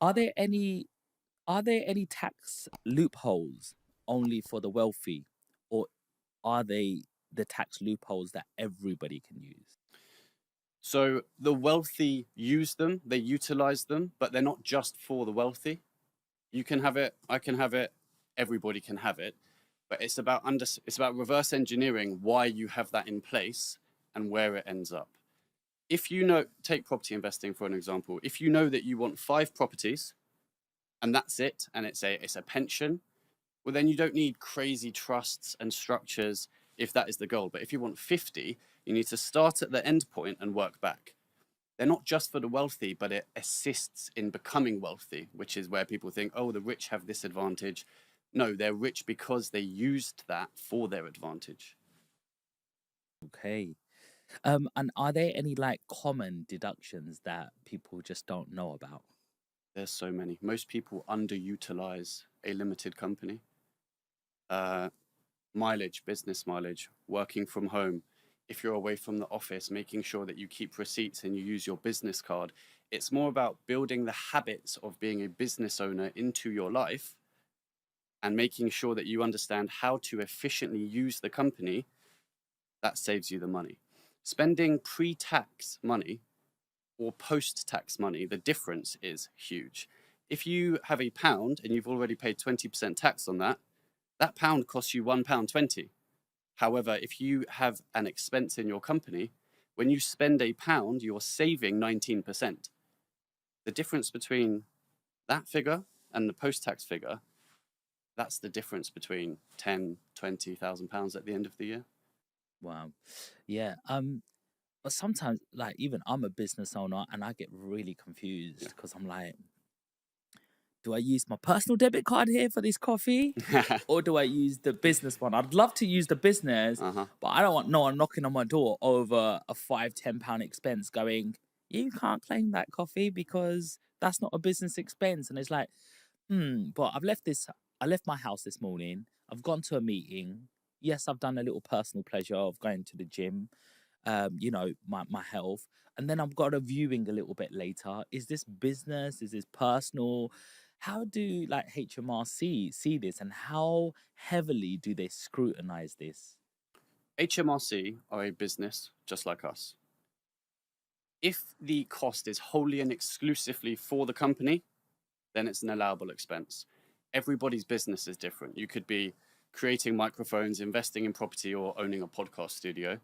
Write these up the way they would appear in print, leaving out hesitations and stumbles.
Are there any tax loopholes only for the wealthy, or are they the tax loopholes that everybody can use? So the wealthy use them, they utilize them, but they're not just for the wealthy. You can have it, I can have it, everybody can have it, but it's about reverse engineering why you have that in place and where it ends up. If you know, take property investing for an example, if you know that you want 5 properties and that's it, and it's a pension, well then you don't need crazy trusts and structures if that is the goal. But if you want 50, you need to start at the end point and work back. They're not just for the wealthy, but it assists in becoming wealthy, which is where people think, oh, the rich have this advantage. No, they're rich because they used that for their advantage. Okay. And are there any like common deductions that people just don't know about? There's so many. Most people underutilize a limited company. Uh, Mileage, business mileage, working from home. If you're away from the office, making sure that you keep receipts and you use your business card. It's more about building the habits of being a business owner into your life and making sure that you understand how to efficiently use the company. That saves you the money. Spending pre-tax money or post-tax money, the difference is huge. If you have a pound and you've already paid 20% tax on that, that pound costs you £1.20. However, if you have an expense in your company, when you spend a pound, you're saving 19%. The difference between that figure and the post-tax figure, that's the difference between 10, 20,000 pounds at the end of the year. Wow. Yeah. But sometimes, like, even I'm a business owner and I get really confused because I'm like, do I use my personal debit card here for this coffee? Yeah. Or do I use the business one? I'd love to use the business, Uh-huh. but I don't want no one knocking on my door over a £5, £10 expense going, you can't claim that coffee because that's not a business expense. And it's like, but I left my house this morning. I've gone to a meeting. Yes, I've done a little personal pleasure of going to the gym, my health. And then I've got a viewing a little bit later. Is this business? Is this personal? How do like HMRC see this, and how heavily do they scrutinize this? HMRC are a business just like us. If the cost is wholly and exclusively for the company, then it's an allowable expense. Everybody's business is different. You could be creating microphones, investing in property, or owning a podcast studio.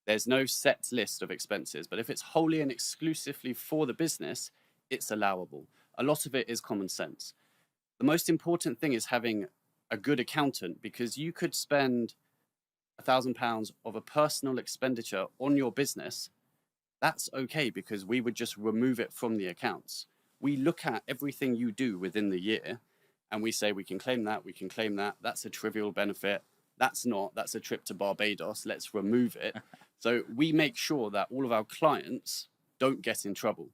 There's no set list of expenses, but if it's wholly and exclusively for the business, it's allowable. A lot of it is common sense. The most important thing is having a good accountant, because you could spend £1,000 of a personal expenditure on your business. That's okay because we would just remove it from the accounts. We look at everything you do within the year and we say we can claim that, we can claim that. That's a trivial benefit. That's not, that's a trip to Barbados. Let's remove it. So we make sure that all of our clients don't get in trouble.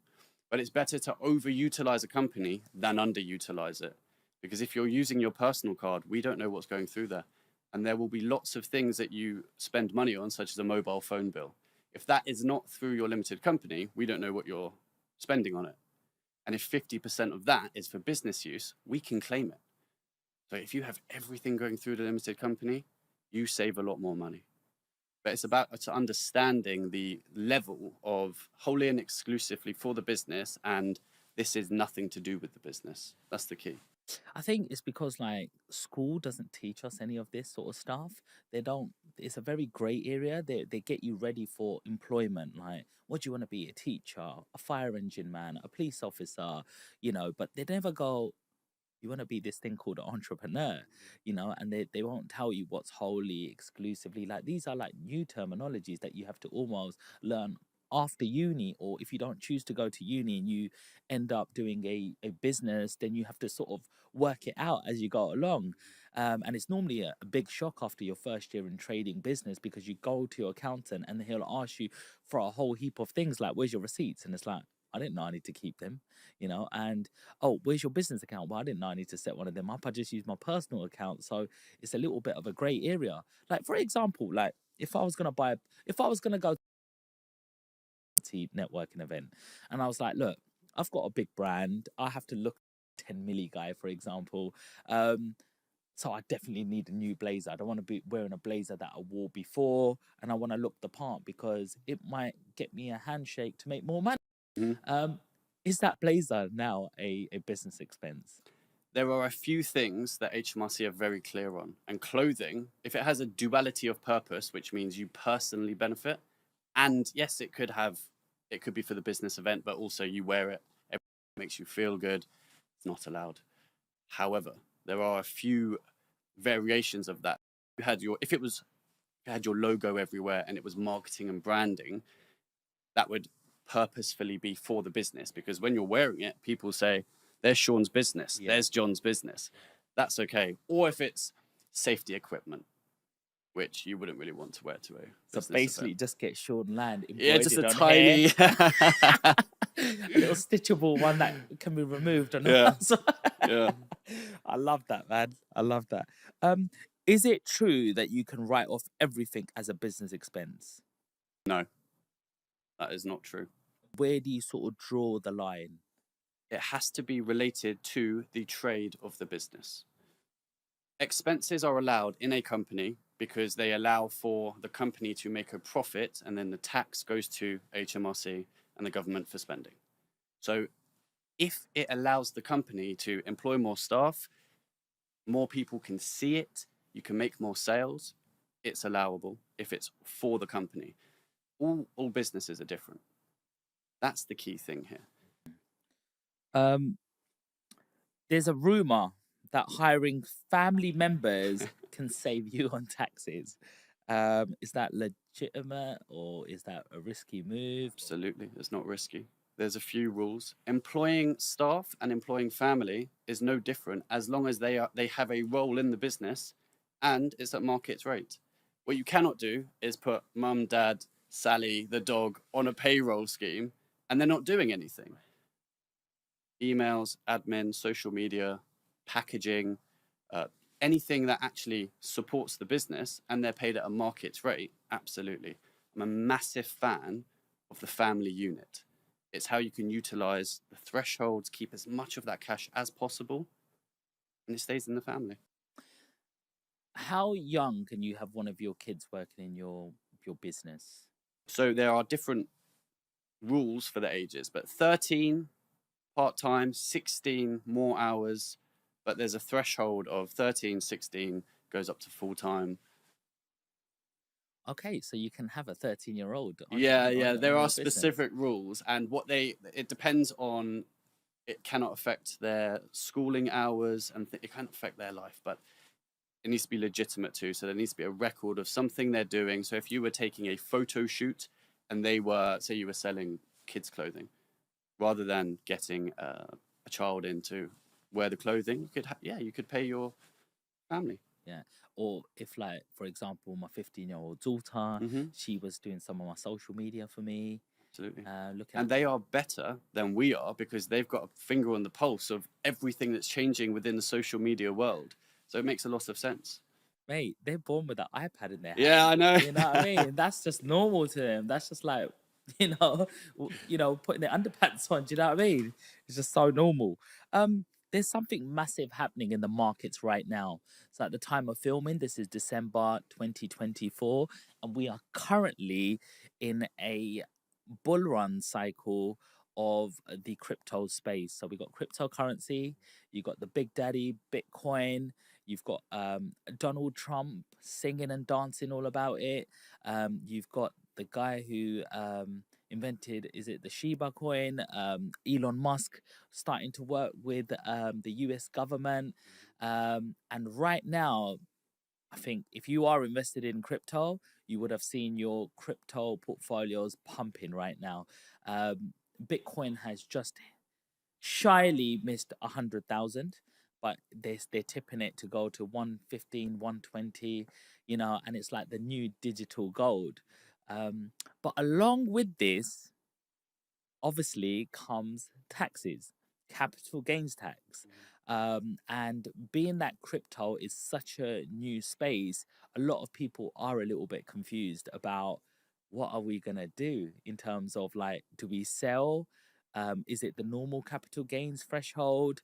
But it's better to overutilize a company than underutilize it. Because if you're using your personal card, we don't know what's going through there. And there will be lots of things that you spend money on, such as a mobile phone bill. If that is not through your limited company, we don't know what you're spending on it. And if 50% of that is for business use, we can claim it. So if you have everything going through the limited company, you save a lot more money. But it's about understanding the level of wholly and exclusively for the business, and this is nothing to do with the business. That's the key. I think it's because like school doesn't teach us any of this sort of stuff. They don't. It's a very grey area. They get you ready for employment. Like, what do you want to be? A teacher, a fire engine man, a police officer, But they never go, you want to be this thing called an entrepreneur, and they won't tell you what's wholly exclusively. Like, these are like new terminologies that you have to almost learn after uni, or if you don't choose to go to uni and you end up doing a business, then you have to sort of work it out as you go along. And it's normally a big shock after your first year in trading business, because you go to your accountant and he'll ask you for a whole heap of things like, where's your receipts? And it's like, I didn't know I need to keep them, and oh, where's your business account? Well, I didn't know I need to set one of them up. I just use my personal account. So it's a little bit of a grey area. Like, for example, like if I was going to go to a networking event and I was like, look, I've got a big brand. I have to look 10 milli guy, for example. Um, so I definitely need a new blazer. I don't want to be wearing a blazer that I wore before, and I want to look the part because it might get me a handshake to make more money. Mhm. Um, is that blazer now a business expense? There are a few things that HMRC are very clear on. And clothing, if it has a duality of purpose, which means you personally benefit, and yes, it could be for the business event, but also you wear it makes you feel good, it's not allowed. However, there are a few variations of that. If it had your logo everywhere and it was marketing and branding, that would purposefully be for the business, because when you're wearing it, people say, there's Sean's business, Yeah. there's John's business. That's okay. Or if it's safety equipment, which you wouldn't really want to wear to a So business basically, event. just get Sean Land Yeah, just a embroidered on hair, tiny. a little stitchable one that can be removed on the Yeah, outside. yeah. I love that, man. I love that. Um, is it true that you can write off everything as a business expense? No, that is not true. Where do you sort of draw the line? It has to be related to the trade of the business. Expenses are allowed in a company because they allow for the company to make a profit, and then the tax goes to HMRC and the government for spending. So if it allows the company to employ more staff, more people can see it, you can make more sales, it's allowable if it's for the company. All businesses are different. That's the key thing here. Um, there's a rumor that hiring family members can save you on taxes. Is that legitimate or is that a risky move? Absolutely, it's not risky. There's a few rules. Employing staff and employing family is no different as long as they have a role in the business and it's at market rate. What you cannot do is put mum, dad, Sally, the dog on a payroll scheme and they're not doing anything. Emails, admin, social media, packaging, uh, anything that actually supports the business and they're paid at a market rate, absolutely. I'm a massive fan of the family unit. It's how you can utilize the thresholds, keep as much of that cash as possible, and it stays in the family. How young can you have one of your kids working in your business? So there are different rules for the ages, but 13 part time, 16 more hours, but there's a threshold of 13, 16 goes up to full time. Okay, so you can have a 13-year-old Yeah, yeah, there on are your business. specific rules, and it depends on, it cannot affect their schooling hours and it can't affect their life, but it needs to be legitimate too. So there needs to be a record of something they're doing. So if you were taking a photo shoot and say you were selling kids' clothing, rather than getting a child in to wear the clothing, you could pay your family. Yeah. Or if, like, for example, my 15-year-old daughter, Mm-hmm. she was doing some of my social media for me, Absolutely. looking And at. they are better than we are because they've got a finger on the pulse of everything that's changing within the social media world. So it makes a lot of sense. Mate, they're born with an iPad in their Yeah, hand. I know. You know what I mean? That's just normal to them. That's just like, putting their underpants on. Do you know what I mean? It's just so normal. There's something massive happening in the markets right now. So at the time of filming, this is December 2024, and we are currently in a bull run cycle of the crypto space. So we got cryptocurrency, you got the big daddy Bitcoin, you've got Donald Trump singing and dancing all about it. You've got the guy who invented, is it the Shiba coin? Elon Musk starting to work with the US government. And right now, I think if you are invested in crypto, you would have seen your crypto portfolios pumping right now. Bitcoin has just shyly missed 100,000, but they're tipping it to go to 115, 120, and it's like the new digital gold. But along with this, obviously comes taxes, capital gains tax. And being that crypto is such a new space, a lot of people are a little bit confused about what are we going to do in terms of, like, do we sell? Is it the normal capital gains threshold?